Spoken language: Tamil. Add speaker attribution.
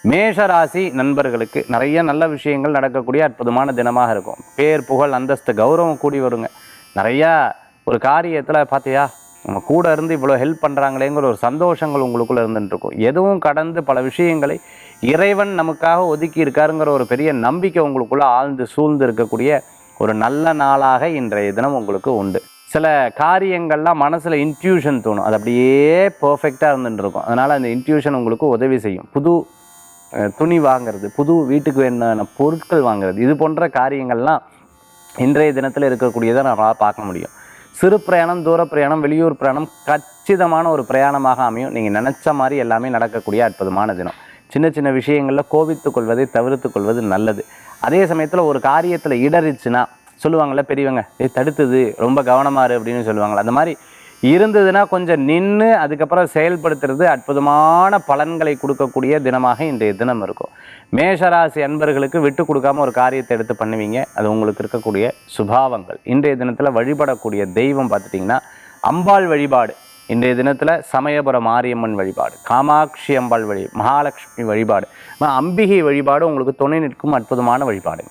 Speaker 1: மேஷராசி நண்பர்களுக்கு நிறைய நல்ல விஷயங்கள் நடக்கக்கூடிய அற்புதமான தினமாக இருக்கும். பேர் புகழ் அந்தஸ்து கௌரவம் கூடி வருங்க. நிறையா ஒரு காரியத்தில் பார்த்தியா நம்ம கூட இருந்து இவ்வளோ ஹெல்ப் பண்ணுறாங்களேங்கிற ஒரு சந்தோஷங்கள் உங்களுக்குள்ளே இருந்துட்டு இருக்கும். எதுவும் கடந்து பல விஷயங்களை இறைவன் நமக்காக ஒதுக்கி இருக்காருங்கிற ஒரு பெரிய நம்பிக்கை உங்களுக்குள்ளே ஆழ்ந்து சூழ்ந்து இருக்கக்கூடிய ஒரு நல்ல நாளாக இன்றைய தினம் உங்களுக்கு உண்டு. சில காரியங்கள்லாம் மனசில் இன்ட்யூஷன் தோணும், அது அப்படியே பர்ஃபெக்டாக இருந்துட்டு இருக்கும். அதனால் அந்த இன்ட்யூஷன் உங்களுக்கு உதவி செய்யும். புது துணி வாங்கிறது, புது வீட்டுக்கு வேண்டான பொருட்கள் வாங்கிறது, இது போன்ற காரியங்கள்லாம் இன்றைய தினத்தில் இருக்கக்கூடியதை நம்மளால் பார்க்க முடியும். சிறு பிரயாணம், தூர பிரயாணம், வெளியூர் பிரயாணம் கச்சிதமான ஒரு பிரயாணமாக அமையும். நீங்கள் நினச்ச மாதிரி எல்லாமே நடக்கக்கூடிய அற்புதமான தினம். சின்ன சின்ன விஷயங்களில் கோபித்து கொள்வதை தவிர்த்து கொள்வது நல்லது. அதே சமயத்தில் ஒரு காரியத்தில் இடறிச்சுன்னா சொல்லுவாங்கள்ல பெரியவங்க, தடுத்தது ரொம்ப கவனமாக இரு அப்படின்னு சொல்லுவாங்களே, அந்த மாதிரி இருந்ததுன்னா கொஞ்சம் நின்று அதுக்கப்புறம் செயல்படுத்துறது அற்புதமான பலன்களை கொடுக்கக்கூடிய தினமாக இன்றைய தினம் இருக்கும். மேஷராசி அன்பர்களுக்கு விட்டு கொடுக்காம ஒரு காரியத்தை எடுத்து பண்ணுவீங்க. அது உங்களுக்கு இருக்கக்கூடிய சுபாவங்கள். இன்றைய தினத்தில் வழிபடக்கூடிய தெய்வம் பார்த்துட்டிங்கன்னா அம்பாள் வழிபாடு. இன்றைய தினத்தில் சமயபுரம் மாரியம்மன் வழிபாடு, காமாட்சி அம்பாள் மகாலட்சுமி வழிபாடு, அம்பிகை வழிபாடு உங்களுக்கு துணை நிற்கும் அற்புதமான வழிபாடுங்க.